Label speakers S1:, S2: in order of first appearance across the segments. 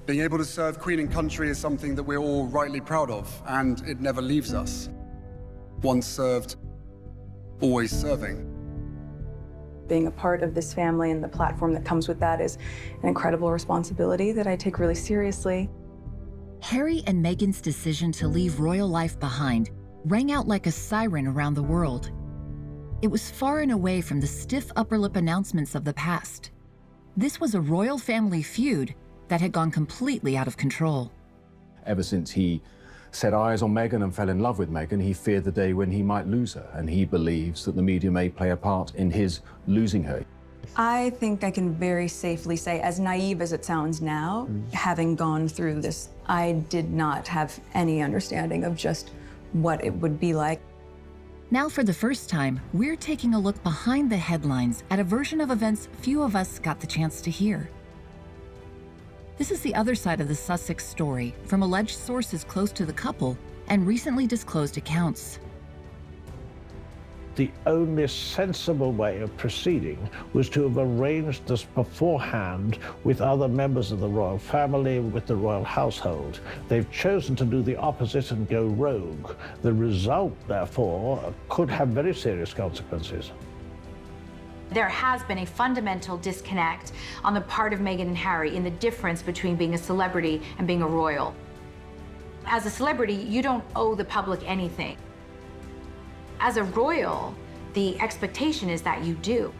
S1: Being able to serve Queen and country is something that we're all rightly proud of, and it never leaves us. Once served, always serving.
S2: Being a part of this family and the platform that comes with that is an incredible responsibility that I take really seriously.
S3: Harry and Meghan's decision to leave royal life behind rang out like a siren around the world. It was far and away from the stiff upper lip announcements of the past. This was a royal family feud that had gone completely out of control.
S4: Ever since he set eyes on Meghan and fell in love with Meghan, he feared the day when he might lose her, and he believes that the media may play a part in his losing her.
S2: I think I can very safely say, as naive as it sounds now, having gone through this, I did not have any understanding of just what it would be like.
S3: Now, for the first time, we're taking a look behind the headlines at a version of events few of us got the chance to hear. This is the other side of the Sussex story, from alleged sources close to the couple and recently disclosed accounts.
S5: The only sensible way of proceeding was to have arranged this beforehand with other members of the royal family, with the royal household. They've chosen to do the opposite and go rogue. The result, therefore, could have very serious consequences.
S6: There has been a fundamental disconnect on the part of Meghan and Harry in the difference between being a celebrity and being a royal. As a celebrity, you don't owe the public anything. As a royal, the expectation is that you do.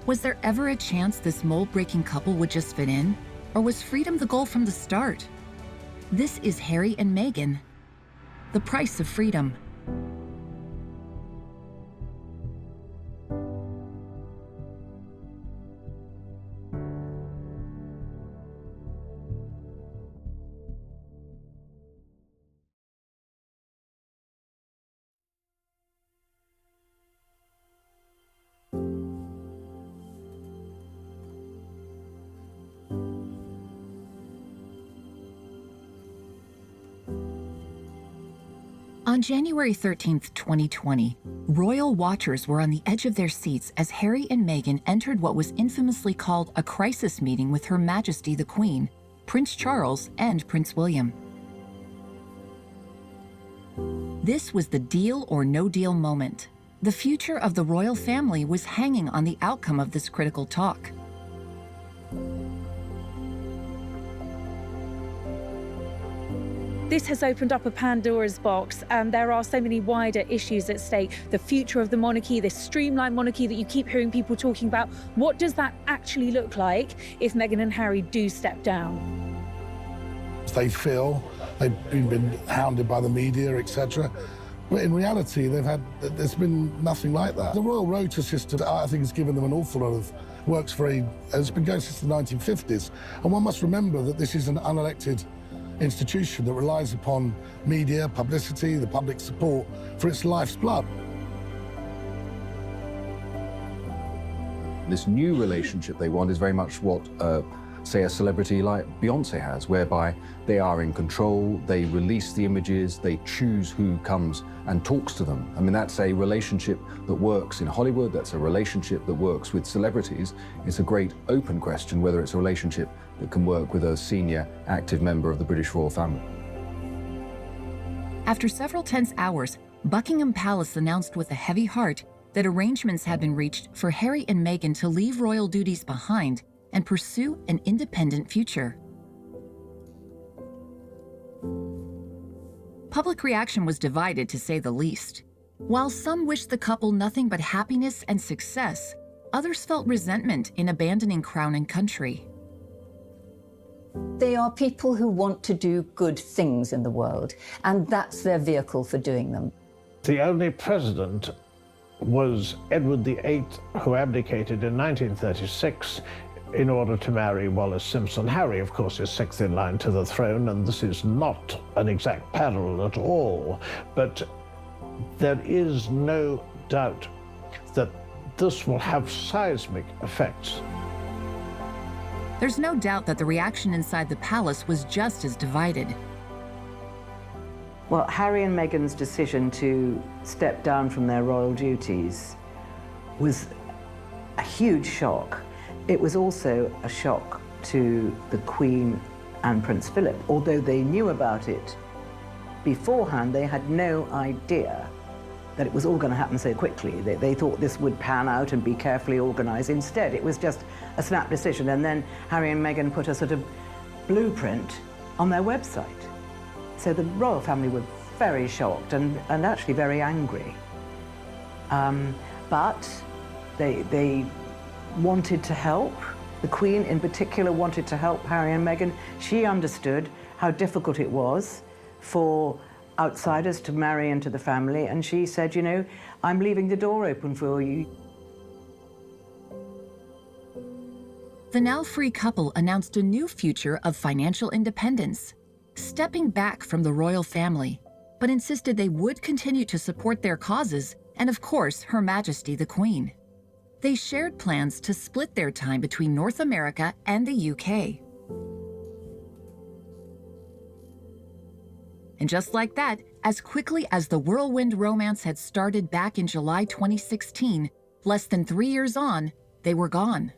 S3: Was there ever a chance this mold-breaking couple would just fit in? Or was freedom the goal from the start? This is Harry and Meghan, the price of freedom. On January 13, 2020, royal watchers were on the edge of their seats as Harry and Meghan entered what was infamously called a crisis meeting with Her Majesty the Queen, Prince Charles, and Prince William. This was the deal or no deal moment. The future of the royal family was hanging on the outcome of this critical talk.
S7: This has opened up a Pandora's box, and there are so many wider issues at stake. The future of the monarchy, this streamlined monarchy that you keep hearing people talking about. What does that actually look like if Meghan and Harry do step down?
S8: They feel they've been hounded by the media, etc. But in reality, there's been nothing like that. The royal rota system, I think, has given them an awful lot of works it's been going since the 1950s. And one must remember that this is an unelected institution that relies upon media, publicity, the public support for its life's blood.
S4: This new relationship they want is very much what, say, a celebrity like Beyoncé has, whereby they are in control, they release the images, they choose who comes and talks to them. I mean, that's a relationship that works in Hollywood, that's a relationship that works with celebrities. It's a great open question whether it's a relationship that can work with a senior, active member of the British royal family.
S3: After several tense hours, Buckingham Palace announced with a heavy heart that arrangements had been reached for Harry and Meghan to leave royal duties behind and pursue an independent future. Public reaction was divided, to say the least. While some wished the couple nothing but happiness and success, others felt resentment in abandoning crown and country.
S9: They are people who want to do good things in the world, and that's their vehicle for doing them.
S5: The only president was Edward VIII, who abdicated in 1936 in order to marry Wallis Simpson. Harry, of course, is sixth in line to the throne, and this is not an exact parallel at all. But there is no doubt that this will have seismic effects.
S3: There's no doubt that the reaction inside the palace was just as divided.
S10: Well, Harry and Meghan's decision to step down from their royal duties was a huge shock. It was also a shock to the Queen and Prince Philip. Although they knew about it beforehand, they had no idea that it was all going to happen so quickly. They thought this would pan out and be carefully organised. Instead, it was just a snap decision, and then Harry and Meghan put a sort of blueprint on their website. So the royal family were very shocked and actually very angry. But they wanted to help. The Queen in particular wanted to help Harry and Meghan. She understood how difficult it was for outsiders to marry into the family, and she said, you know, I'm leaving the door open for you.
S3: The now free couple announced a new future of financial independence, stepping back from the royal family, but insisted they would continue to support their causes and, of course, Her Majesty the Queen. They shared plans to split their time between North America and the UK. And just like that, as quickly as the whirlwind romance had started back in July 2016, less than 3 years on, they were gone.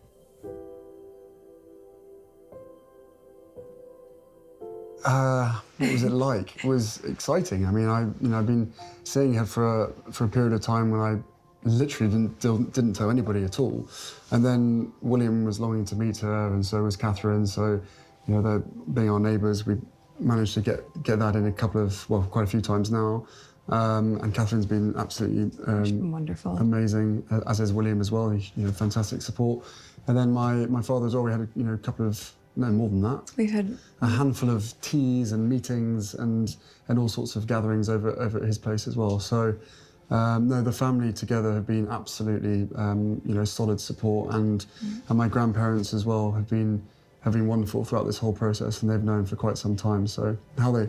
S1: What was it like? It was exciting. I mean, I've been seeing her for a period of time when I literally didn't tell anybody at all. And then William was longing to meet her, and so was Catherine. So, you know, they're being our neighbours, we managed to get that in quite a few times now. And Catherine's been absolutely
S2: wonderful,
S1: amazing, as is William as well. Fantastic support. And then my father as well. We had a couple of, no, more than that.
S2: We've had
S1: a handful of teas and meetings and all sorts of gatherings over at his place as well. So no, the family together have been absolutely solid support, and my grandparents as well have been wonderful throughout this whole process, and they've known for quite some time. So how they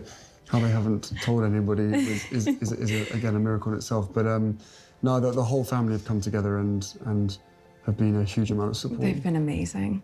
S1: haven't told anybody is again a miracle in itself. But no, the whole family have come together and have been a huge amount of support.
S2: They've been amazing.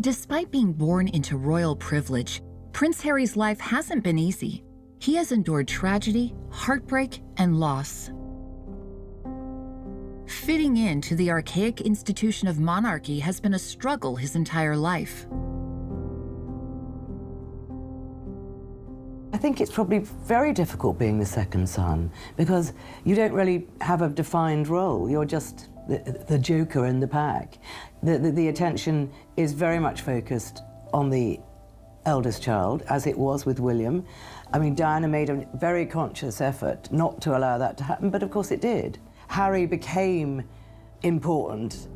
S3: Despite being born into royal privilege, Prince Harry's life hasn't been easy. He has endured tragedy, heartbreak, and loss. Fitting into the archaic institution of monarchy has been a struggle his entire life.
S10: I think it's probably very difficult being the second son, because you don't really have a defined role. You're just the joker in the pack. The attention is very much focused on the eldest child, as it was with William. I mean, Diana made a very conscious effort not to allow that to happen, but of course it did. Harry became important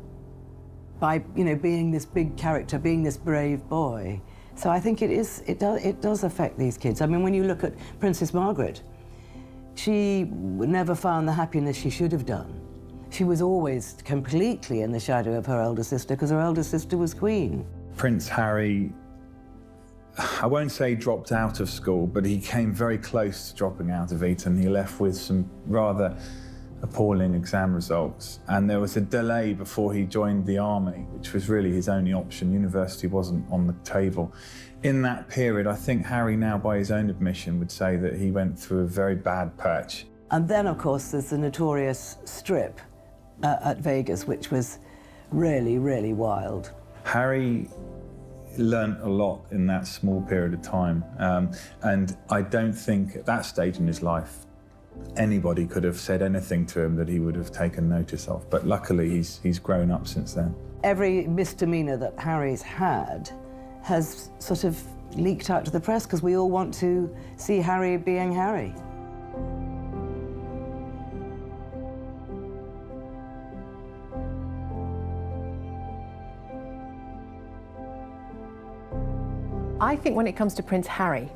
S10: by, being this big character, being this brave boy. So I think it does affect these kids. I mean, when you look at Princess Margaret, she never found the happiness she should have done. She was always completely in the shadow of her elder sister, because her elder sister was Queen.
S11: Prince Harry, I won't say dropped out of school, but he came very close to dropping out of Eton. He left with some rather appalling exam results, and there was a delay before he joined the army, which was really his only option. University wasn't on the table. In that period, I think Harry now, by his own admission, would say that he went through a very bad patch.
S10: And then, of course, there's the notorious strip at Vegas, which was really, really wild.
S11: Harry learnt a lot in that small period of time, and I don't think at that stage in his life anybody could have said anything to him that he would have taken notice of. But luckily, he's grown up since then.
S10: Every misdemeanor that Harry's had has sort of leaked out to the press, because we all want to see Harry being Harry.
S12: I think when it comes to Prince Harry,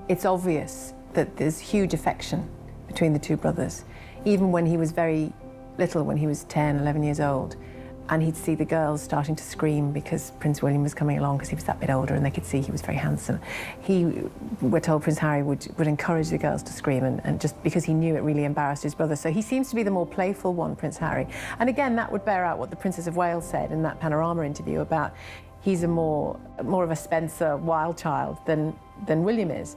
S12: it's obvious that there's huge affection between the two brothers. Even when he was very little, when he was 10, 11 years old, and he'd see the girls starting to scream because Prince William was coming along because he was that bit older and they could see he was very handsome. We're told Prince Harry would encourage the girls to scream and just because he knew it really embarrassed his brother. So he seems to be the more playful one, Prince Harry. And again, that would bear out what the Princess of Wales said in that Panorama interview about he's a more of a Spencer wild child than William is.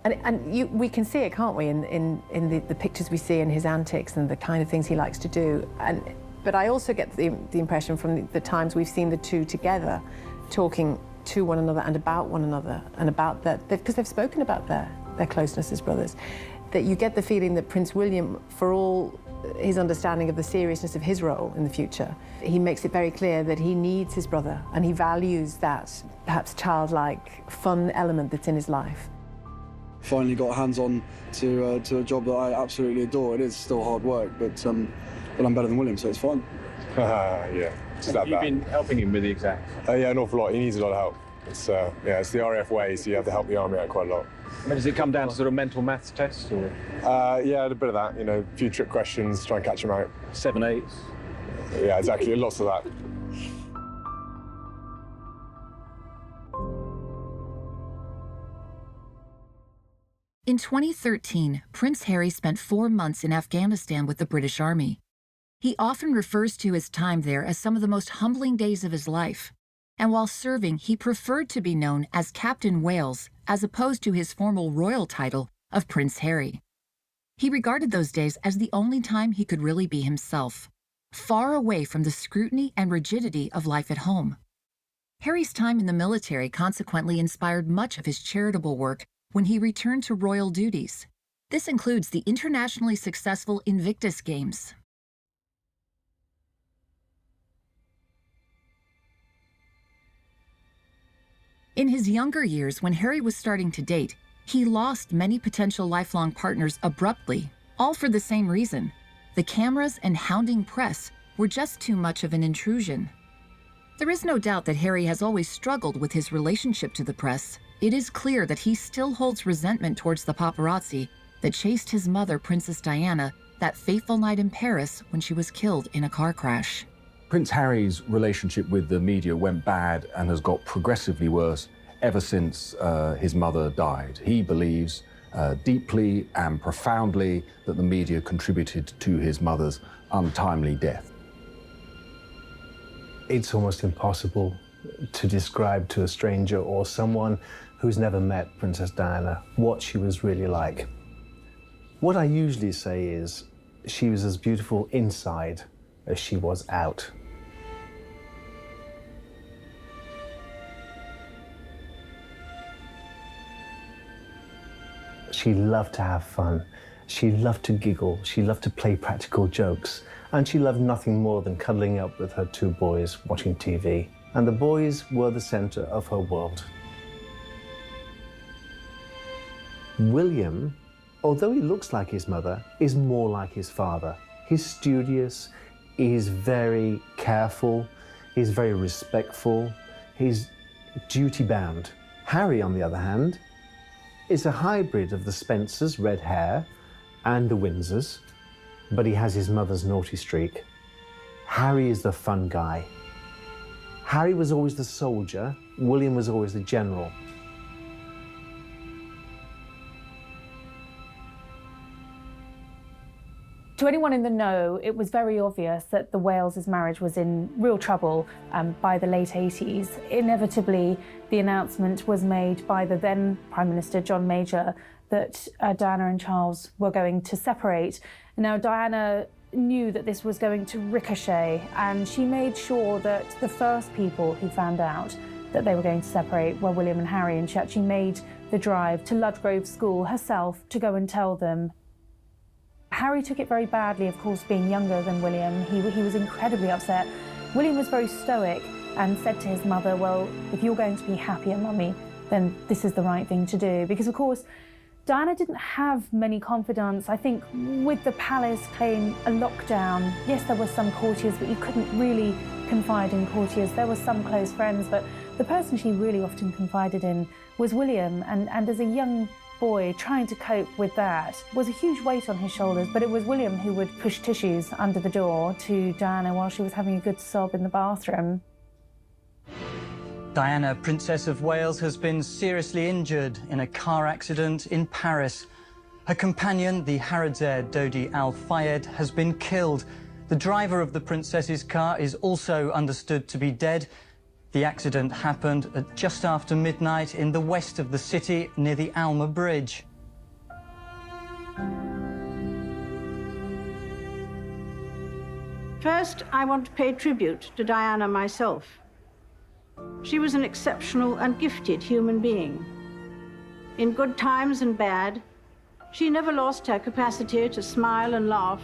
S12: And we can see it, can't we, in the pictures we see in his antics and the kind of things he likes to do. But I also get the impression from the times we've seen the two together talking to one another and about one another and about that, because they've spoken about their closeness as brothers, that you get the feeling that Prince William, for all his understanding of the seriousness of his role in the future, he makes it very clear that he needs his brother and he values that perhaps childlike, fun element that's in his life.
S1: Finally got hands-on to a job that I absolutely adore. It is still hard work, but I'm better than William, so it's fine.
S13: Yeah, just like
S14: You've been helping him with the exams?
S13: Yeah, an awful lot. He needs a lot of help. It's it's the RAF way, so you have to help the army out quite a lot.
S14: I mean, does it come down to sort of mental maths tests, or?
S13: Yeah, a bit of that. You know, a few trick questions, try and catch him out.
S14: 7 8s.
S13: Yeah, exactly. Lots of that.
S3: In 2013, Prince Harry spent 4 months in Afghanistan with the British Army. He often refers to his time there as some of the most humbling days of his life. And while serving, he preferred to be known as Captain Wales, as opposed to his formal royal title of Prince Harry. He regarded those days as the only time he could really be himself, far away from the scrutiny and rigidity of life at home. Harry's time in the military consequently inspired much of his charitable work when he returned to royal duties. This includes the internationally successful Invictus Games. In his younger years, when Harry was starting to date, he lost many potential lifelong partners abruptly, all for the same reason. The cameras and hounding press were just too much of an intrusion. There is no doubt that Harry has always struggled with his relationship to the press. It is clear that he still holds resentment towards the paparazzi that chased his mother, Princess Diana, that fateful night in Paris when she was killed in a car crash.
S4: Prince Harry's relationship with the media went bad and has got progressively worse ever since his mother died. He believes deeply and profoundly that the media contributed to his mother's untimely death.
S5: It's almost impossible to describe to a stranger or someone who's never met Princess Diana what she was really like. What I usually say is she was as beautiful inside as she was out. She loved to have fun. She loved to giggle. She loved to play practical jokes. And she loved nothing more than cuddling up with her 2 boys watching TV. And the boys were the center of her world. William, although he looks like his mother, is more like his father. He's studious, he's very careful, he's very respectful, he's duty-bound. Harry, on the other hand, is a hybrid of the Spencers' red hair and the Windsors, but he has his mother's naughty streak. Harry is the fun guy. Harry was always the soldier, William was always the general.
S7: To anyone in the know, it was very obvious that the Wales' marriage was in real trouble by the late 80s. Inevitably, the announcement was made by the then Prime Minister, John Major, that Diana and Charles were going to separate. Now, Diana knew that this was going to ricochet, and she made sure that the first people who found out that they were going to separate were William and Harry, and she actually made the drive to Ludgrove School herself to go and tell them. Harry took it very badly, of course, being younger than William. He was incredibly upset. William was very stoic and said to his mother, well, if you're going to be happier, Mummy, then this is the right thing to do. Because, of course, Diana didn't have many confidants. I think with the palace playing a lockdown, yes, there were some courtiers, but you couldn't really confide in courtiers. There were some close friends, but the person she really often confided in was William. And as a young boy, trying to cope with that was a huge weight on his shoulders, but it was William who would push tissues under the door to Diana while she was having a good sob in the bathroom.
S15: Diana, Princess of Wales, has been seriously injured in a car accident in Paris. Her companion, the Harrods heir Dodi Al Fayed, has been killed. The driver of the princess's car is also understood to be dead. The accident happened at just after midnight in the west of the city near the Alma Bridge.
S16: First, I want to pay tribute to Diana myself. She was an exceptional and gifted human being. In good times and bad, she never lost her capacity to smile and laugh,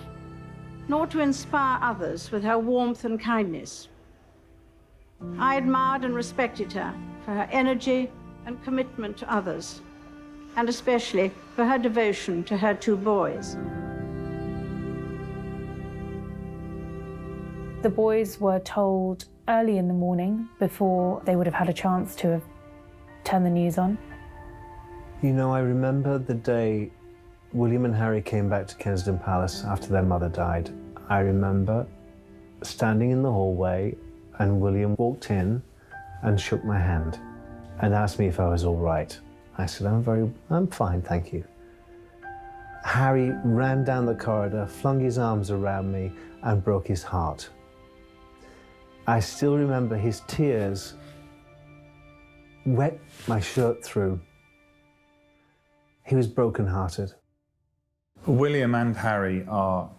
S16: nor to inspire others with her warmth and kindness. I admired and respected her for her energy and commitment to others, and especially for her devotion to her 2 boys.
S7: The boys were told early in the morning, before they would have had a chance to have turned the news on.
S17: You know, I remember the day William and Harry came back to Kensington Palace after their mother died. I remember standing in the hallway and William walked in and shook my hand and asked me if I was all right. I said, I'm fine, thank you. Harry ran down the corridor, flung his arms around me and broke his heart. I still remember his tears wet my shirt through. He was broken-hearted.
S11: William and Harry are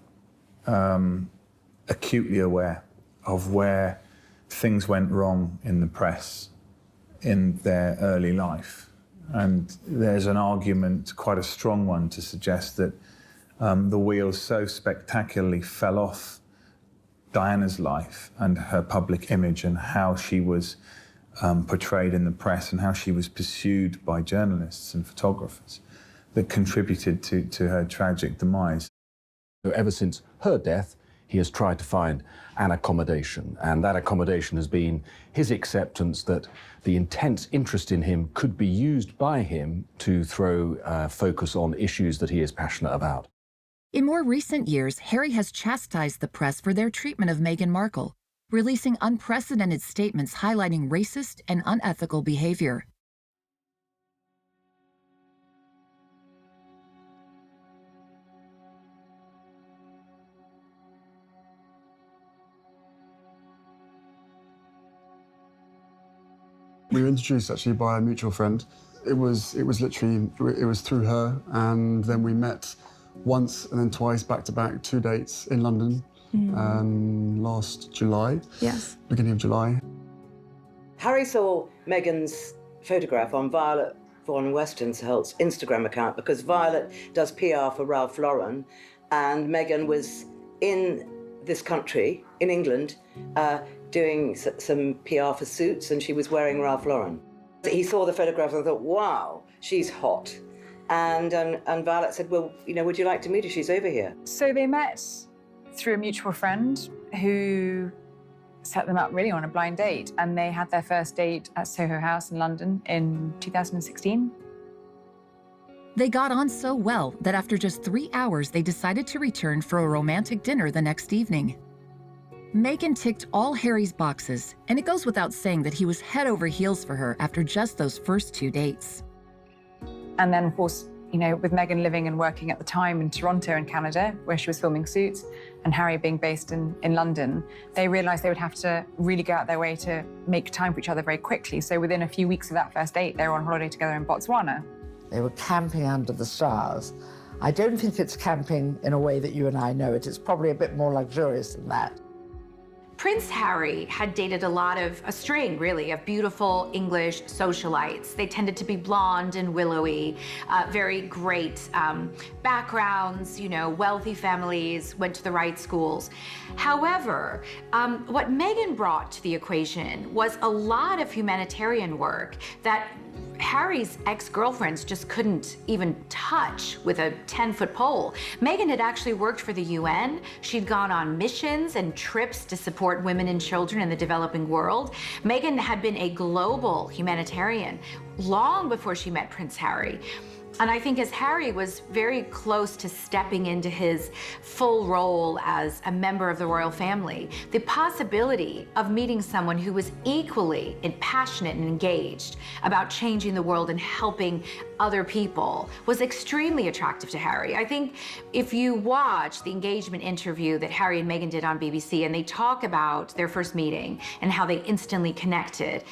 S11: acutely aware of where things went wrong in the press in their early life. And there's an argument, quite a strong one, to suggest that the wheels so spectacularly fell off Diana's life and her public image and how she was portrayed in the press and how she was pursued by journalists and photographers that contributed to her tragic demise.
S4: So ever since her death, he has tried to find an accommodation, and that accommodation has been his acceptance that the intense interest in him could be used by him to throw focus on issues that he is passionate about.
S3: In more recent years, Harry has chastised the press for their treatment of Meghan Markle, releasing unprecedented statements highlighting racist and unethical behavior.
S1: We were introduced actually by a mutual friend. It was through her, and then we met once and then twice back to back, 2 dates in London last July.
S2: Yes.
S1: Beginning of July.
S10: Harry saw Meghan's photograph on Violet von Westenholt's Instagram account because Violet does PR for Ralph Lauren, and Meghan was in this country, in England, doing some PR for Suits, and she was wearing Ralph Lauren. He saw the photograph and thought, wow, she's hot. And Violet said, well, you know, would you like to meet her? She's over here.
S2: So they met through a mutual friend who set them up really on a blind date, and they had their first date at Soho House in London in 2016.
S3: They got on so well that after just 3 hours, they decided to return for a romantic dinner the next evening. Meghan ticked all Harry's boxes, and it goes without saying that he was head over heels for her after just those first 2 dates.
S2: And then, of course, you know, with Meghan living and working at the time in Toronto in Canada, where she was filming Suits, and Harry being based in London, they realised they would have to really go out their way to make time for each other very quickly. So within a few weeks of that first date, they were on holiday together in Botswana.
S18: They were camping under the stars. I don't think it's camping in a way that you and I know it. It's probably a bit more luxurious than that.
S6: Prince Harry had dated a string, really, of beautiful English socialites. They tended to be blonde and willowy, very great backgrounds, you know, wealthy families, went to the right schools. However, what Meghan brought to the equation was a lot of humanitarian work that Harry's ex-girlfriends just couldn't even touch with a 10-foot pole. Meghan had actually worked for the UN. She'd gone on missions and trips to support women and children in the developing world. Meghan had been a global humanitarian long before she met Prince Harry. And I think as Harry was very close to stepping into his full role as a member of the royal family, the possibility of meeting someone who was equally passionate and engaged about changing the world and helping other people was extremely attractive to Harry. I think if you watch the engagement interview that Harry and Meghan did on BBC, and they talk about their first meeting and how they instantly connected,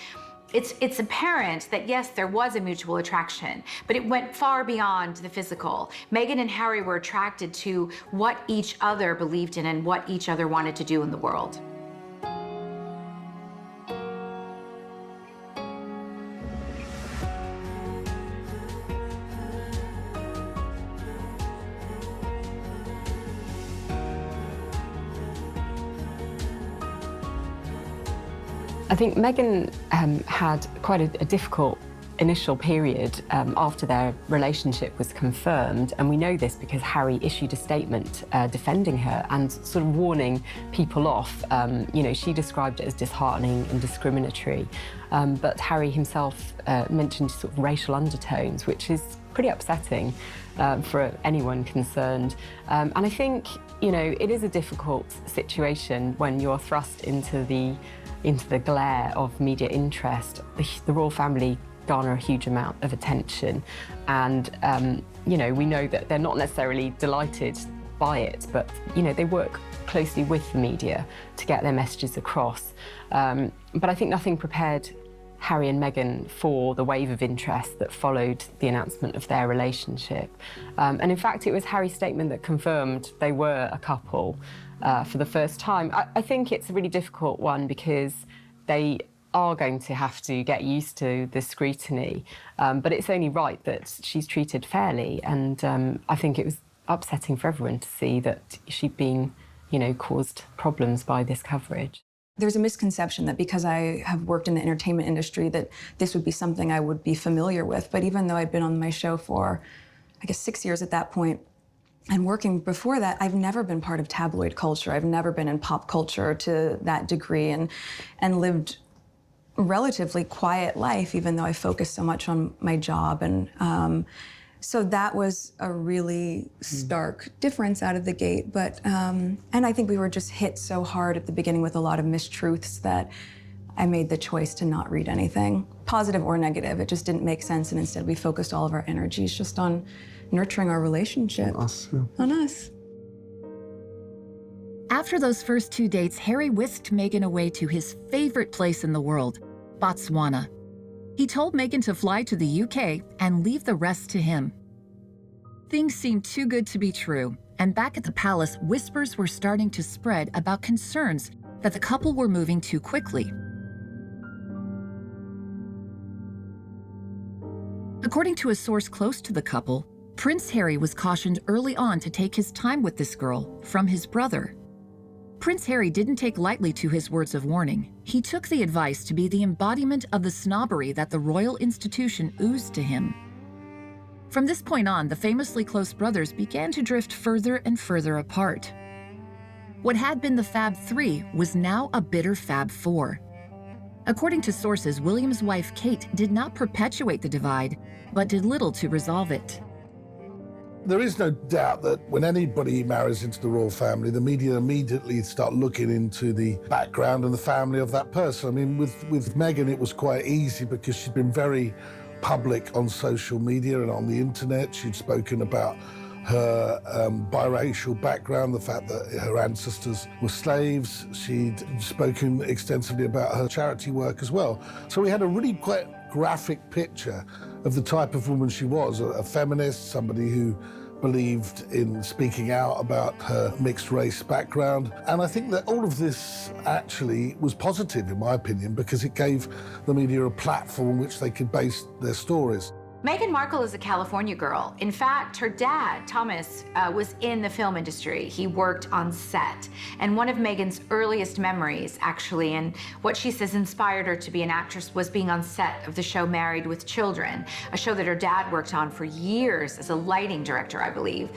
S6: it's apparent that, yes, there was a mutual attraction, but it went far beyond the physical. Meghan and Harry were attracted to what each other believed in and what each other wanted to do in the world.
S19: I think Meghan had quite a difficult initial period after their relationship was confirmed, and we know this because Harry issued a statement defending her and sort of warning people off. You know, she described it as disheartening and discriminatory, but Harry himself mentioned sort of racial undertones, which is pretty upsetting for anyone concerned. And I think, you know, it is a difficult situation when you're thrust into the glare of media interest. The royal family garner a huge amount of attention, and you know, we know that they're not necessarily delighted by it, but you know, they work closely with the media to get their messages across. But I think nothing prepared Harry and Meghan for the wave of interest that followed the announcement of their relationship. And in fact, it was Harry's statement that confirmed they were a couple for the first time. I think it's a really difficult one because they are going to have to get used to the scrutiny, but it's only right that she's treated fairly, and I think it was upsetting for everyone to see that she'd been, you know, caused problems by this coverage.
S20: There's a misconception that because I have worked in the entertainment industry that this would be something I would be familiar with, but even though I'd been on my show for, I guess, 6 years at that point, and working before that, I've never been part of tabloid culture. I've never been in pop culture to that degree, and lived a relatively quiet life, even though I focused so much on my job. And so that was a really stark difference out of the gate. But, and I think we were just hit so hard at the beginning with a lot of mistruths that I made the choice to not read anything, positive or negative. It just didn't make sense, and instead we focused all of our energies just on nurturing our relationship.
S1: On us, yeah.
S20: On us.
S3: After those first 2 dates, Harry whisked Meghan away to his favorite place in the world, Botswana. He told Meghan to fly to the UK and leave the rest to him. Things seemed too good to be true, and back at the palace, whispers were starting to spread about concerns that the couple were moving too quickly. According to a source close to the couple, Prince Harry was cautioned early on to take his time with this girl from his brother. Prince Harry didn't take lightly to his words of warning. He took the advice to be the embodiment of the snobbery that the royal institution oozed to him. From this point on, the famously close brothers began to drift further and further apart. What had been the Fab Three was now a bitter Fab Four. According to sources, William's wife Kate did not perpetuate the divide, but did little to resolve it.
S8: There is no doubt that when anybody marries into the royal family, the media immediately start looking into the background and the family of that person. I mean, with Meghan, it was quite easy because she'd been very public on social media and on the internet. She'd spoken about her biracial background, the fact that her ancestors were slaves. She'd spoken extensively about her charity work as well. So we had a really quite graphic picture of the type of woman she was, a feminist, somebody who believed in speaking out about her mixed race background. And I think that all of this actually was positive, in my opinion, because it gave the media a platform on which they could base their stories.
S6: Meghan Markle is a California girl. In fact, her dad, Thomas, was in the film industry. He worked on set. And one of Meghan's earliest memories, actually, and what she says inspired her to be an actress, was being on set of the show Married with Children, a show that her dad worked on for years as a lighting director, I believe.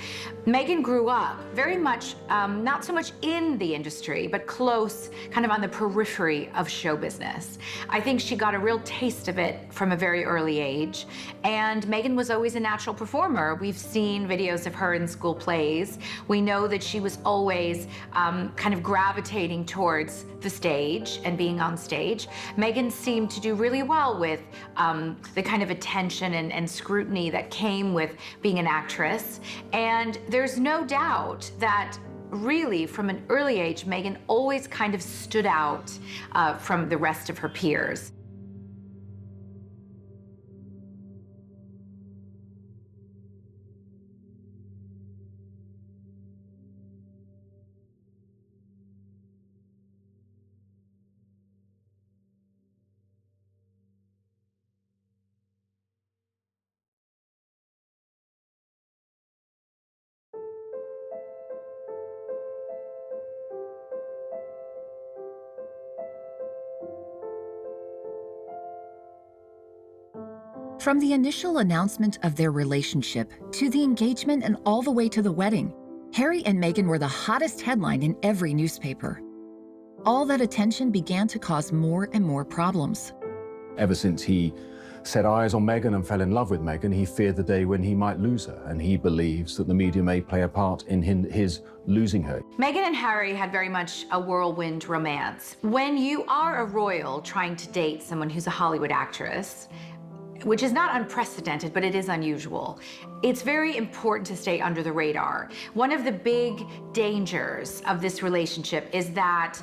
S6: Meghan grew up very much, not so much in the industry, but close, kind of on the periphery of show business. I think she got a real taste of it from a very early age. And Meghan was always a natural performer. We've seen videos of her in school plays. We know that she was always kind of gravitating towards the stage and being on stage. Meghan seemed to do really well with the kind of attention and scrutiny that came with being an actress. And there's no doubt that really, from an early age, Meghan always kind of stood out from the rest of her peers.
S3: From the initial announcement of their relationship to the engagement and all the way to the wedding, Harry and Meghan were the hottest headline in every newspaper. All that attention began to cause more and more problems.
S4: Ever since he set eyes on Meghan and fell in love with Meghan, he feared the day when he might lose her, and he believes that the media may play a part in his losing her.
S6: Meghan and Harry had very much a whirlwind romance. When you are a royal trying to date someone who's a Hollywood actress, which is not unprecedented, but it is unusual, it's very important to stay under the radar. One of the big dangers of this relationship is that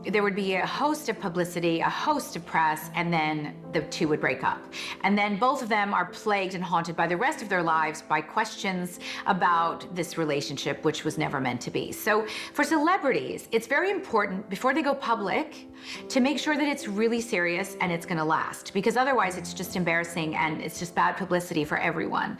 S6: there would be a host of publicity, a host of press, and then the two would break up. And then both of them are plagued and haunted by the rest of their lives by questions about this relationship, which was never meant to be. So for celebrities, it's very important before they go public to make sure that it's really serious and it's gonna last, because otherwise it's just embarrassing and it's just bad publicity for everyone.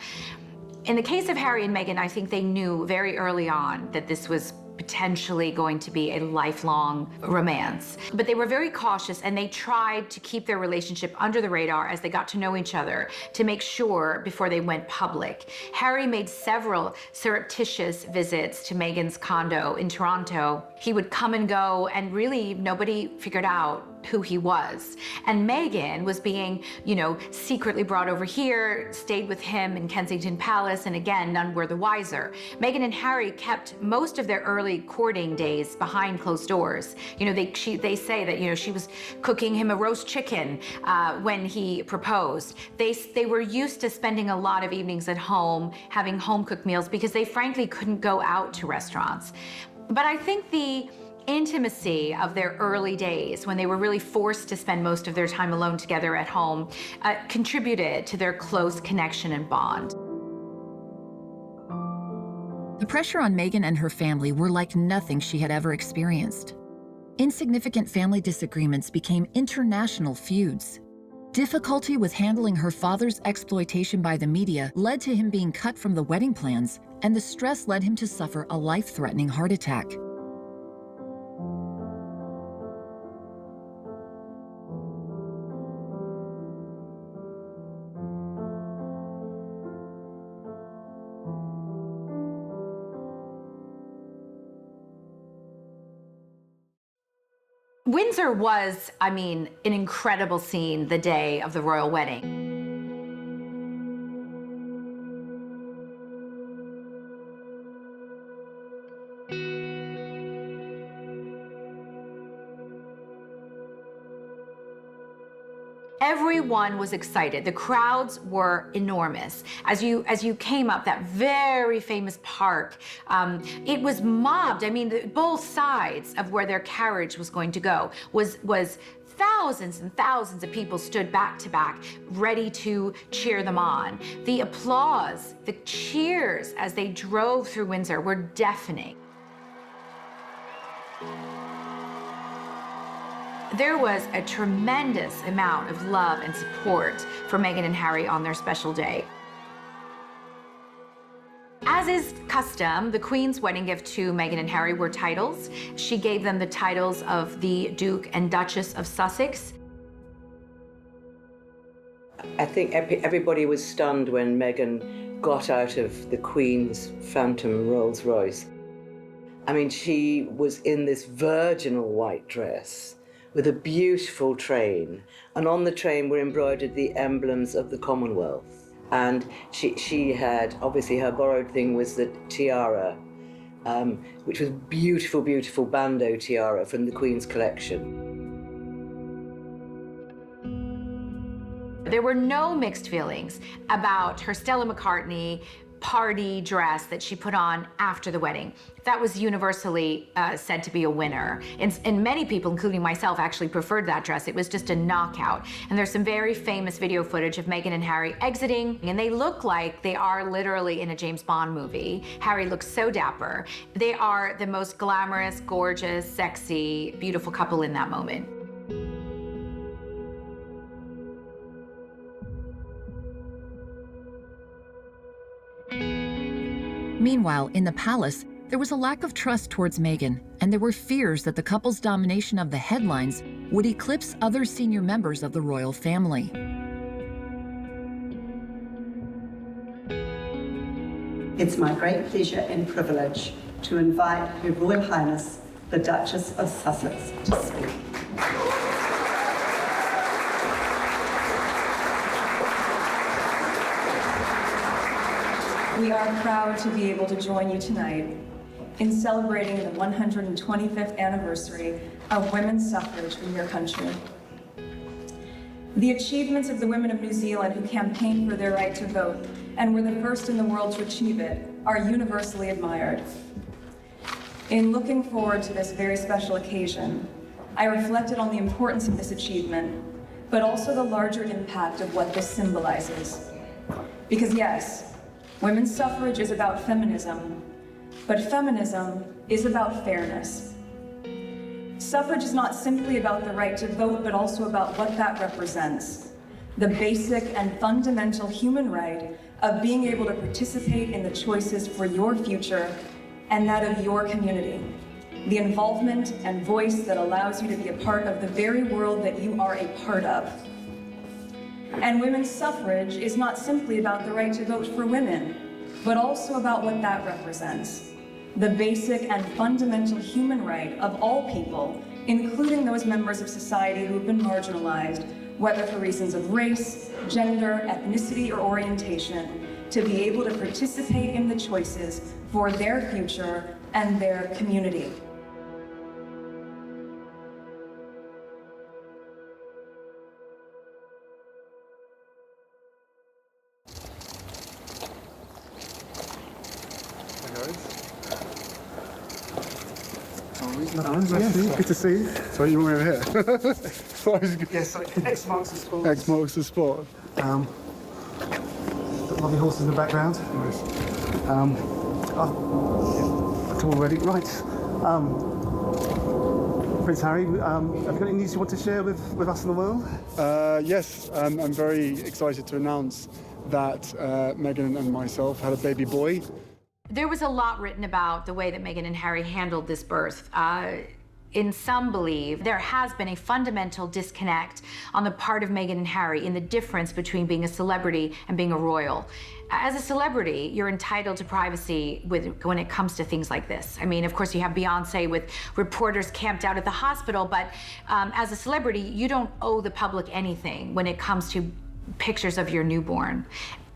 S6: In the case of Harry and Meghan, I think they knew very early on that this was potentially going to be a lifelong romance. But they were very cautious and they tried to keep their relationship under the radar as they got to know each other to make sure before they went public. Harry made several surreptitious visits to Meghan's condo in Toronto. He would come and go and really nobody figured out who he was. And Meghan was being, secretly brought over here, stayed with him in Kensington Palace, and again, none were the wiser. Meghan and Harry kept most of their early courting days behind closed doors. They say that, she was cooking him a roast chicken when he proposed. They were used to spending a lot of evenings at home, having home-cooked meals, because they frankly couldn't go out to restaurants. But I think the intimacy of their early days, when they were really forced to spend most of their time alone together at home, contributed to their close connection and bond.
S3: The pressure on Meghan and her family were like nothing she had ever experienced. Insignificant family disagreements became international feuds. Difficulty with handling her father's exploitation by the media led to him being cut from the wedding plans, and the stress led him to suffer a life-threatening heart attack.
S6: Windsor was, an incredible scene the day of the royal wedding. Everyone was excited. The crowds were enormous. As you came up that very famous park, it was mobbed. Both sides of where their carriage was going to go was thousands and thousands of people stood back to back, ready to cheer them on. The applause, the cheers as they drove through Windsor were deafening. There was a tremendous amount of love and support for Meghan and Harry on their special day. As is custom, the Queen's wedding gift to Meghan and Harry were titles. She gave them the titles of the Duke and Duchess of Sussex.
S10: I think everybody was stunned when Meghan got out of the Queen's Phantom Rolls Royce. She was in this virginal white dress with a beautiful train, and on the train were embroidered the emblems of the Commonwealth. And she had, obviously her borrowed thing was the tiara, which was beautiful, beautiful bandeau tiara from the Queen's collection.
S6: There were no mixed feelings about her Stella McCartney party dress that she put on after the wedding. That was universally said to be a winner. And many people, including myself, actually preferred that dress. It was just a knockout. And there's some very famous video footage of Meghan and Harry exiting, and they look like they are literally in a James Bond movie. Harry looks so dapper. They are the most glamorous, gorgeous, sexy, beautiful couple in that moment.
S3: Meanwhile, in the palace, there was a lack of trust towards Meghan, and there were fears that the couple's domination of the headlines would eclipse other senior members of the royal family.
S21: It's my great pleasure and privilege to invite Her Royal Highness, the Duchess of Sussex, to speak.
S22: We are proud to be able to join you tonight in celebrating the 125th anniversary of women's suffrage in your country. The achievements of the women of New Zealand who campaigned for their right to vote and were the first in the world to achieve it are universally admired. In looking forward to this very special occasion, I reflected on the importance of this achievement, but also the larger impact of what this symbolizes. Because yes, women's suffrage is about feminism, but feminism is about fairness. Suffrage is not simply about the right to vote, but also about what that represents. The basic and fundamental human right of being able to participate in the choices for your future and that of your community. The involvement and voice that allows you to be a part of the very world that you are a part of. And women's suffrage is not simply about the right to vote for women, but also about what that represents. The basic and fundamental human right of all people, including those members of society who have been marginalized, whether for reasons of race, gender, ethnicity, or orientation, to be able to participate in the choices for their future and their community.
S1: Good to see you. Sorry, you want me over here?
S23: Yes, so X marks the spot.
S1: X marks the spot.
S23: Lovely horses in the background. It's all ready. Right. Prince Harry, have you got any news you want to share with us and the world?
S1: Yes, I'm very excited to announce that Meghan and myself had a baby boy.
S6: There was a lot written about the way that Meghan and Harry handled this birth. In some believe there has been a fundamental disconnect on the part of Meghan and Harry in the difference between being a celebrity and being a royal. As a celebrity, you're entitled to privacy when it comes to things like this. I mean, of course, you have Beyonce with reporters camped out at the hospital, but as a celebrity, you don't owe the public anything when it comes to pictures of your newborn.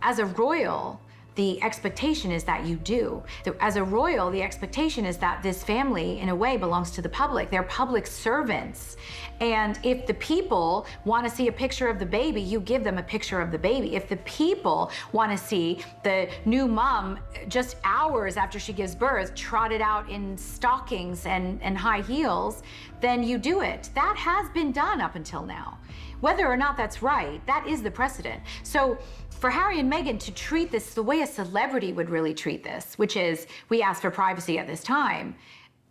S6: As a royal, the expectation is that you do. As a royal, the expectation is that this family, in a way, belongs to the public. They're public servants. And if the people want to see a picture of the baby, you give them a picture of the baby. If the people want to see the new mom just hours after she gives birth, trotted out in stockings and high heels, then you do it. That has been done up until now. Whether or not that's right, that is the precedent. So for Harry and Meghan to treat this the way a celebrity would really treat this, which is, we ask for privacy at this time,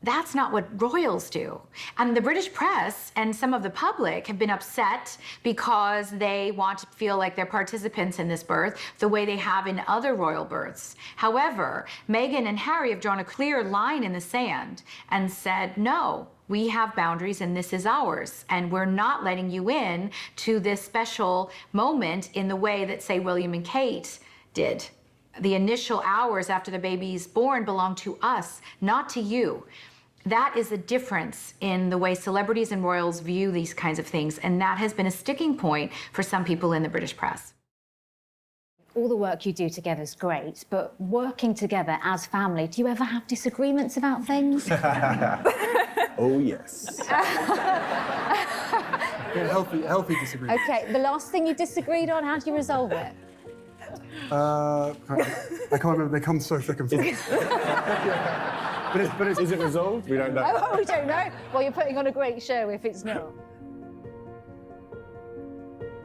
S6: that's not what royals do. And the British press and some of the public have been upset because they want to feel like they're participants in this birth the way they have in other royal births. However, Meghan and Harry have drawn a clear line in the sand and said, no, we have boundaries and this is ours. And we're not letting you in to this special moment in the way that, say, William and Kate did. The initial hours after the baby's born belong to us, not to you. That is the difference in the way celebrities and royals view these kinds of things, and that has been a sticking point for some people in the British press.
S9: all the work you do together is great, but working together as family, do you ever have disagreements about things?
S13: Oh, yes.
S1: Yeah, healthy disagreement.
S9: Okay, the last thing you disagreed on, how do you resolve it?
S1: I can't remember. They come so thick and fast.
S13: But is it resolved? We don't know.
S9: Oh, we don't know. Well, you're putting on a great show if it's not.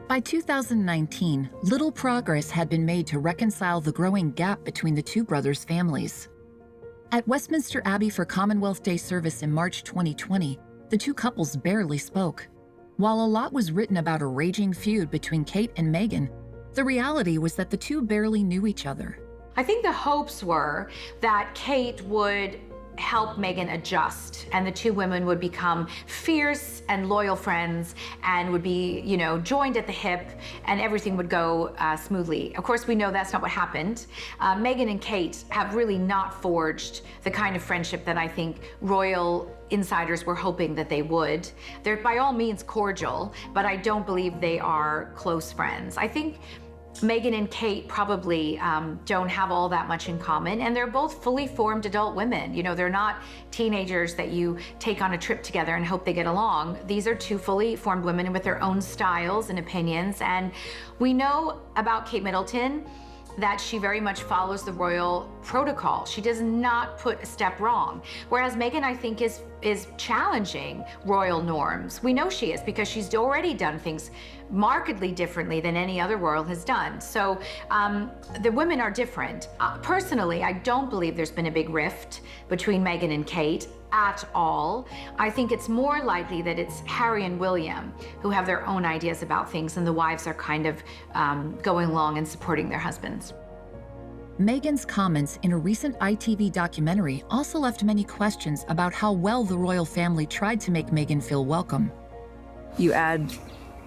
S3: By 2019, little progress had been made to reconcile the growing gap between the two brothers' families. At Westminster Abbey for Commonwealth Day service in March 2020, the two couples barely spoke. While a lot was written about a raging feud between Kate and Meghan, the reality was that the two barely knew each other.
S6: I think the hopes were that Kate would help Meghan adjust, and the two women would become fierce and loyal friends and would be, you know, joined at the hip, and everything would go smoothly. Of course, we know that's not what happened. Meghan and Kate have really not forged the kind of friendship that I think royal insiders were hoping that they would. They're by all means cordial, but I don't believe they are close friends. I think Meghan and Kate probably don't have all that much in common, and they're both fully formed adult women. You know, they're not teenagers that you take on a trip together and hope they get along. These are two fully formed women with their own styles and opinions, and we know about Kate Middleton that she very much follows the royal protocol. She does not put a step wrong. Whereas Meghan, I think, is challenging royal norms. We know she is because she's already done things markedly differently than any other royal has done. So the women are different. Personally, I don't believe there's been a big rift between Meghan and Kate at all. I think it's more likely that it's Harry and William who have their own ideas about things, and the wives are kind of going along and supporting their husbands.
S3: Meghan's comments in a recent ITV documentary also left many questions about how well the royal family tried to make Meghan feel welcome.
S20: You add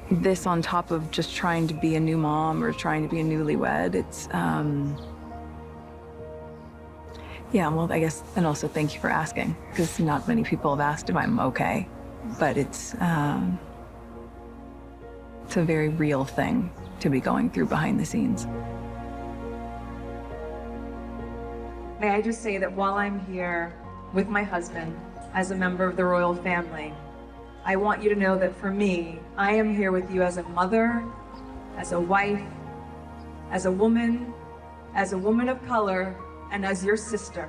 S20: this on top of just trying to be a new mom or trying to be a newlywed. It's, yeah, well, I guess, and also thank you for asking, because not many people have asked if I'm okay, but it's a very real thing to be going through behind the scenes.
S22: May I just say that while I'm here with my husband as a member of the royal family, I want you to know that for me, I am here with you as a mother, as a wife, as a woman of color, and as your sister.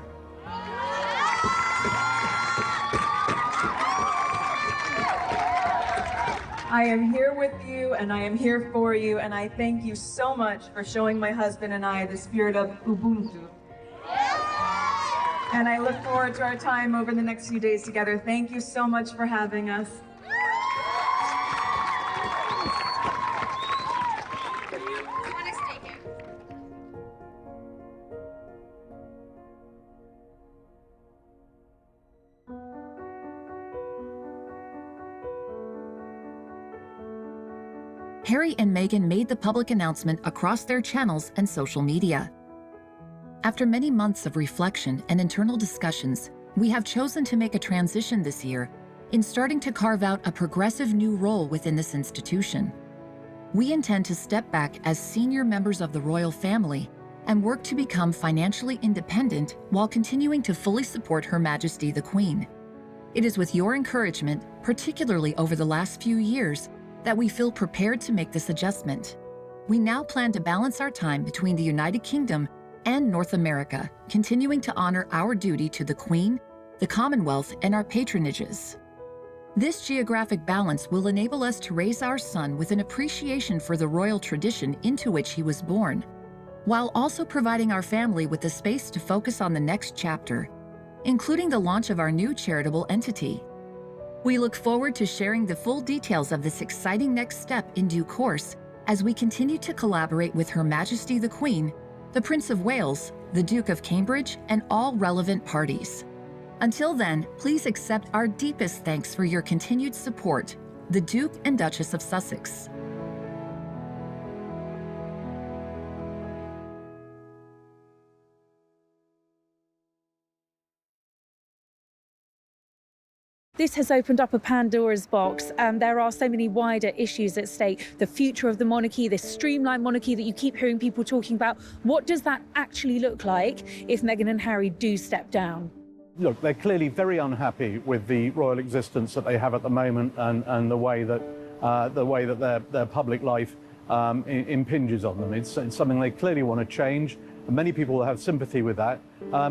S22: I am here with you and I am here for you, and I thank you so much for showing my husband and I the spirit of Ubuntu. And I look forward to our time over the next few days together. Thank you so much for having us.
S3: Harry and Meghan made the public announcement across their channels and social media. After many months of reflection and internal discussions, we have chosen to make a transition this year in starting to carve out a progressive new role within this institution. We intend to step back as senior members of the royal family and work to become financially independent while continuing to fully support Her Majesty the Queen. It is with your encouragement, particularly over the last few years, that we feel prepared to make this adjustment. We now plan to balance our time between the United Kingdom and North America, continuing to honor our duty to the Queen, the Commonwealth, and our patronages. This geographic balance will enable us to raise our son with an appreciation for the royal tradition into which he was born, while also providing our family with the space to focus on the next chapter, including the launch of our new charitable entity. We look forward to sharing the full details of this exciting next step in due course as we continue to collaborate with Her Majesty the Queen, the Prince of Wales, the Duke of Cambridge, and all relevant parties. Until then, please accept our deepest thanks for your continued support, the Duke and Duchess of Sussex.
S7: This has opened up a Pandora's box, and there are so many wider issues at stake. The future of the monarchy, this streamlined monarchy that you keep hearing people talking about. What does that actually look like if Meghan and Harry do step down?
S23: Look, they're clearly very unhappy with the royal existence that they have at the moment, and the way that their public life impinges on them. It's something they clearly want to change, and many people have sympathy with that.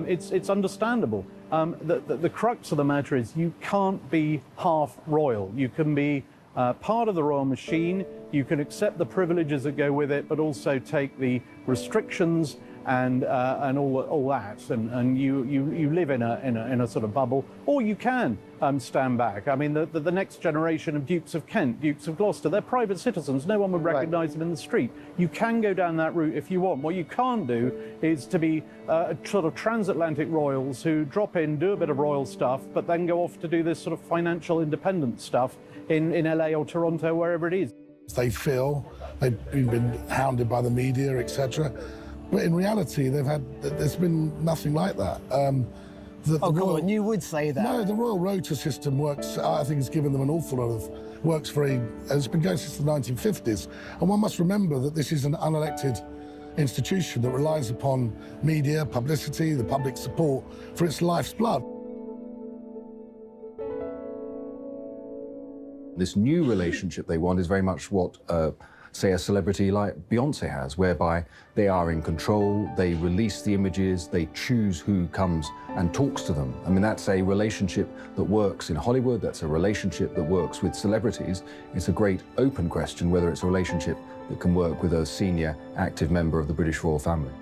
S23: It's understandable. The crux of the matter is you can't be half royal. You can be part of the royal machine. You can accept the privileges that go with it, but also take the restrictions and all that, and you live in a sort of bubble, or you can stand back. I mean, the next generation of Dukes of Kent, Dukes of Gloucester, they're private citizens. No one would recognise them in the street. You can go down that route if you want. What you can't do is to be sort of transatlantic royals who drop in, do a bit of royal stuff, but then go off to do this sort of financial independent stuff in LA or Toronto, wherever it is.
S8: They feel they've been hounded by the media, etc. But in reality, there's been nothing like that.
S5: Come on, you would say that.
S8: No, the royal rota system works, I think it's given them an awful lot of, it's been going since the 1950s. And one must remember that this is an unelected institution that relies upon media, publicity, the public support for its life's blood.
S4: This new relationship they want is very much what, say, a celebrity like Beyonce has, whereby they are in control, they release the images, they choose who comes and talks to them. I mean, that's a relationship that works in Hollywood, that's a relationship that works with celebrities. It's a great open question whether it's a relationship that can work with a senior active member of the British royal family.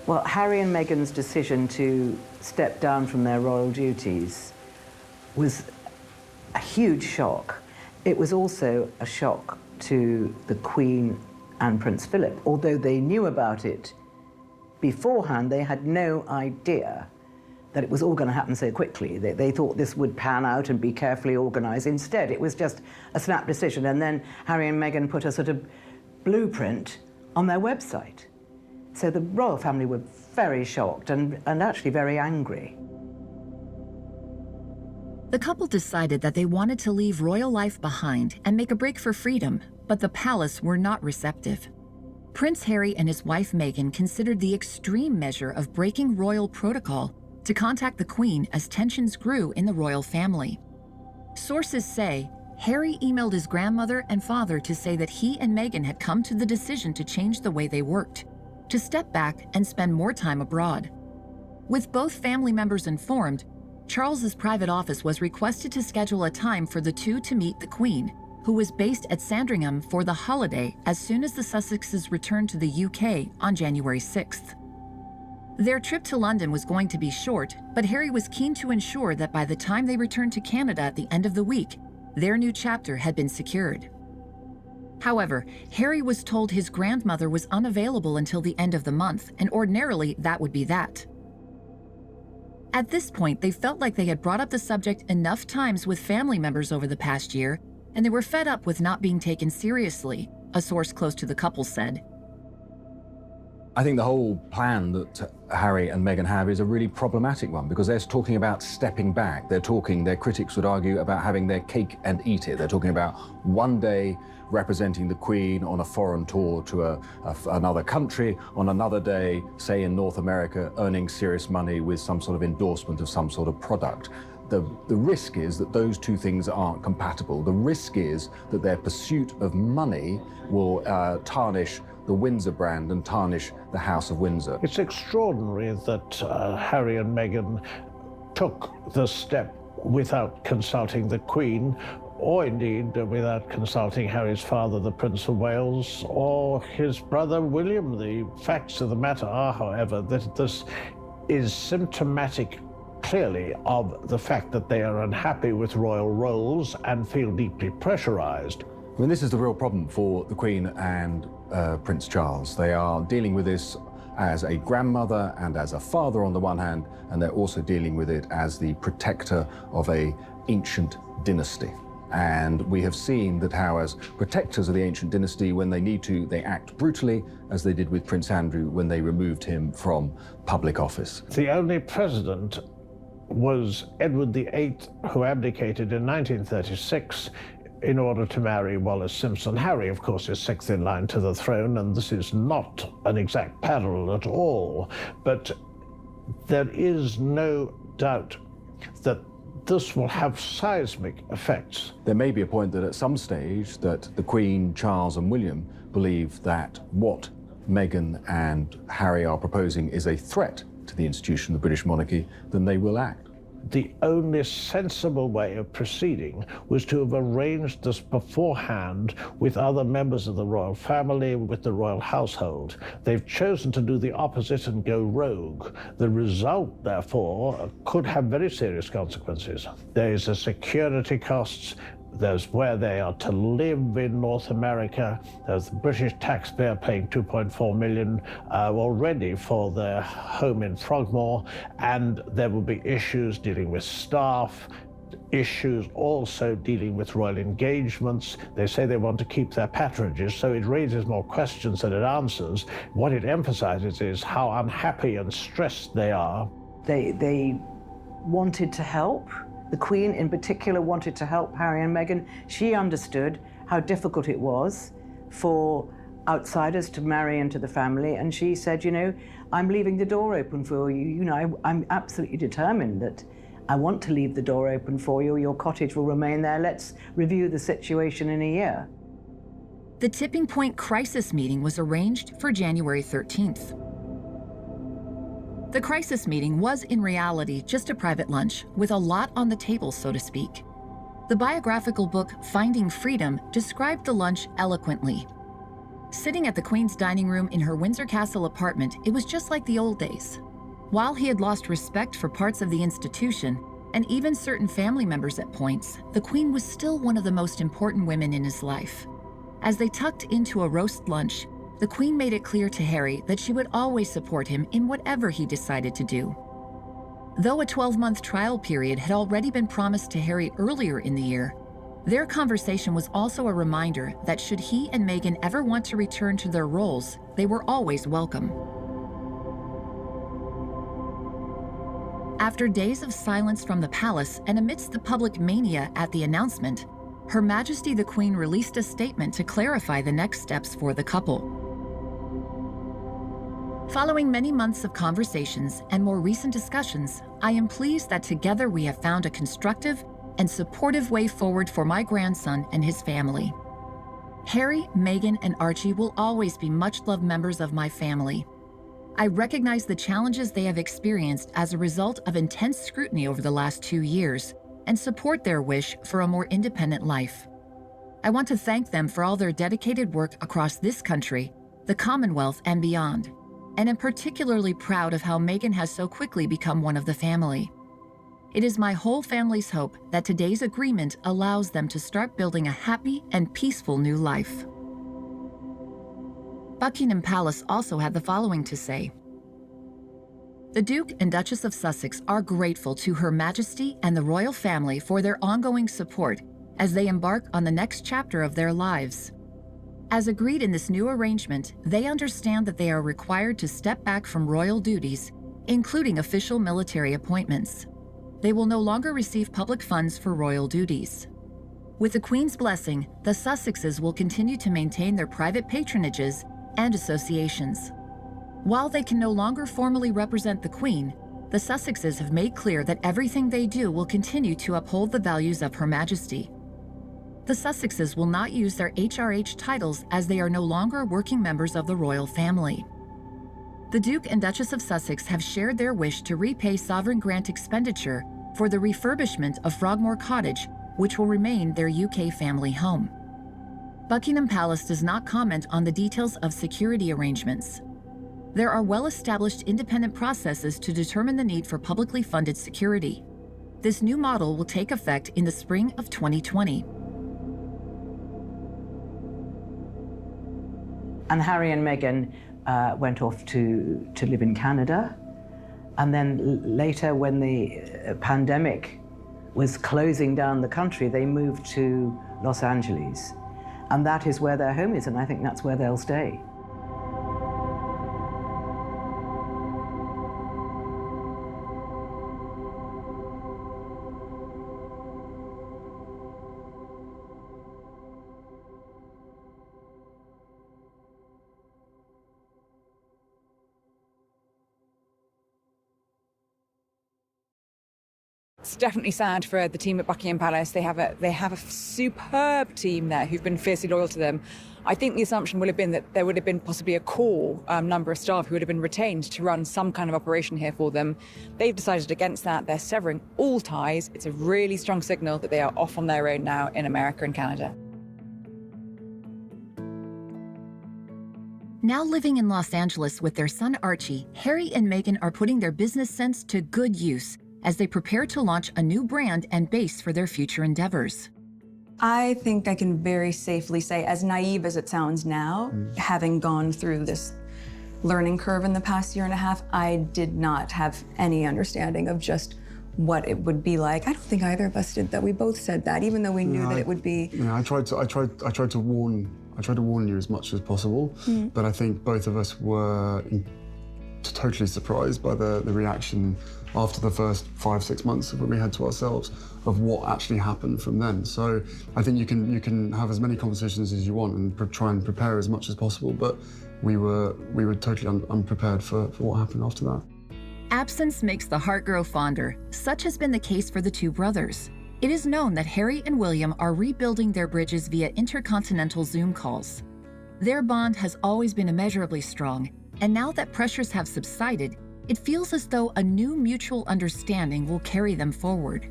S10: Well, Harry and Meghan's decision to step down from their royal duties was a huge shock. It was also a shock to the Queen and Prince Philip. Although they knew about it beforehand, they had no idea that it was all going to happen so quickly. They thought this would pan out and be carefully organised. Instead, it was just a snap decision. And then Harry and Meghan put a sort of blueprint on their website. So the royal family were very shocked and actually very angry.
S3: The couple decided that they wanted to leave royal life behind and make a break for freedom, but the palace were not receptive. Prince Harry and his wife Meghan considered the extreme measure of breaking royal protocol to contact the Queen as tensions grew in the royal family. Sources say Harry emailed his grandmother and father to say that he and Meghan had come to the decision to change the way they worked, to step back and spend more time abroad. With both family members informed, Charles's private office was requested to schedule a time for the two to meet the Queen, who was based at Sandringham for the holiday as soon as the Sussexes returned to the UK on January 6th. Their trip to London was going to be short, but Harry was keen to ensure that by the time they returned to Canada at the end of the week, their new chapter had been secured. However, Harry was told his grandmother was unavailable until the end of the month, and ordinarily that would be that. At this point, they felt like they had brought up the subject enough times with family members over the past year, and they were fed up with not being taken seriously, a source close to the couple said.
S4: I think the whole plan that Harry and Meghan have is a really problematic one because they're talking about stepping back. Their critics would argue, about having their cake and eat it. They're talking about one day representing the Queen on a foreign tour to another country, on another day, say in North America, earning serious money with some sort of endorsement of some sort of product. The risk is that those two things aren't compatible. The risk is that their pursuit of money will tarnish the Windsor brand and tarnish the House of Windsor.
S12: It's extraordinary that Harry and Meghan took the step without consulting the Queen, or indeed without consulting Harry's father, the Prince of Wales, or his brother William. The facts of the matter are, however, that this is symptomatic clearly of the fact that they are unhappy with royal roles and feel deeply pressurized.
S4: I mean, this is the real problem for the Queen and Prince Charles. They are dealing with this as a grandmother and as a father on the one hand, and they're also dealing with it as the protector of an ancient dynasty. And we have seen that how, as protectors of the ancient dynasty, when they need to, they act brutally, as they did with Prince Andrew when they removed him from public office.
S12: The only president was Edward VIII, who abdicated in 1936 in order to marry Wallis Simpson. Harry, of course, is sixth in line to the throne, and this is not an exact parallel at all. But there is no doubt that this will have seismic effects.
S4: There may be a point that at some stage that the Queen, Charles and William believe that what Meghan and Harry are proposing is a threat to the institution of the British monarchy, then they will act.
S12: The only sensible way of proceeding was to have arranged this beforehand with other members of the royal family, with the royal household. They've chosen to do the opposite and go rogue. The result, therefore, could have very serious consequences. There is a security costs. There's where they are to live in North America. There's the British taxpayer paying $2.4 million already for their home in Frogmore, and there will be issues dealing with staff, issues also dealing with royal engagements. They say they want to keep their patronages, so it raises more questions than it answers. What it emphasizes is how unhappy and stressed they are.
S10: They wanted to help. The Queen in particular wanted to help Harry and Meghan. She understood how difficult it was for outsiders to marry into the family, and she said, you know, I'm leaving the door open for you. You know, I'm absolutely determined that I want to leave the door open for you. Your cottage will remain there. Let's review the situation in a year.
S3: The tipping point crisis meeting was arranged for January 13th. The crisis meeting was in reality just a private lunch with a lot on the table, so to speak. The biographical book Finding Freedom described the lunch eloquently. Sitting at the Queen's dining room in her Windsor Castle apartment, it was just like the old days. While he had lost respect for parts of the institution, and even certain family members at points, the Queen was still one of the most important women in his life. As they tucked into a roast lunch, the Queen made it clear to Harry that she would always support him in whatever he decided to do. Though a 12-month trial period had already been promised to Harry earlier in the year, their conversation was also a reminder that should he and Meghan ever want to return to their roles, they were always welcome. After days of silence from the palace and amidst the public mania at the announcement, Her Majesty the Queen released a statement to clarify the next steps for the couple. Following many months of conversations and more recent discussions, I am pleased that together we have found a constructive and supportive way forward for my grandson and his family. Harry, Meghan, and Archie will always be much-loved members of my family. I recognize the challenges they have experienced as a result of intense scrutiny over the last 2 years and support their wish for a more independent life. I want to thank them for all their dedicated work across this country, the Commonwealth, and beyond. And am particularly proud of how Meghan has so quickly become one of the family. It is my whole family's hope that today's agreement allows them to start building a happy and peaceful new life. Buckingham Palace also had the following to say. The Duke and Duchess of Sussex are grateful to Her Majesty and the royal family for their ongoing support as they embark on the next chapter of their lives. As agreed in this new arrangement, they understand that they are required to step back from royal duties, including official military appointments. They will no longer receive public funds for royal duties. With the Queen's blessing, the Sussexes will continue to maintain their private patronages and associations. While they can no longer formally represent the Queen, the Sussexes have made clear that everything they do will continue to uphold the values of Her Majesty. The Sussexes will not use their HRH titles as they are no longer working members of the royal family. The Duke and Duchess of Sussex have shared their wish to repay sovereign grant expenditure for the refurbishment of Frogmore Cottage, which will remain their UK family home. Buckingham Palace does not comment on the details of security arrangements. There are well-established independent processes to determine the need for publicly funded security. This new model will take effect in the spring of 2020.
S10: And Harry and Meghan went off to live in Canada. And then later, when the pandemic was closing down the country, they moved to Los Angeles. And that is where their home is, and I think that's where they'll stay.
S2: It's definitely sad for the team at Buckingham Palace. They have a superb team there who've been fiercely loyal to them. I think the assumption would have been that there would have been possibly a core number of staff who would have been retained to run some kind of operation here for them. They've decided against that. They're severing all ties. It's a really strong signal that they are off on their own now in America and Canada.
S3: Now living in Los Angeles with their son Archie, Harry and Meghan are putting their business sense to good use as they prepare to launch a new brand and base for their future endeavors.
S20: I think I can very safely say, as naive as it sounds now, having gone through this learning curve in the past year and a half, I did not have any understanding of just what it would be like. I don't think either of us did that. We both said that, even though we knew that it would be.
S1: Yeah, I tried to warn you as much as possible, but I think both of us were totally surprised by the reaction after the first 5-6 months when we had to ourselves of what actually happened from then. So I think you can have as many conversations as you want and try and prepare as much as possible, but we were totally unprepared for what happened after that.
S3: Absence makes the heart grow fonder. Such has been the case for the two brothers. It is known that Harry and William are rebuilding their bridges via intercontinental Zoom calls. Their bond has always been immeasurably strong, and now that pressures have subsided, it feels as though a new mutual understanding will carry them forward.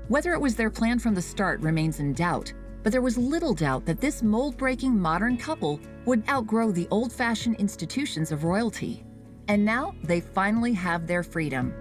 S3: Whether it was their plan from the start remains in doubt, but there was little doubt that this mold-breaking modern couple would outgrow the old-fashioned institutions of royalty. And now they finally have their freedom.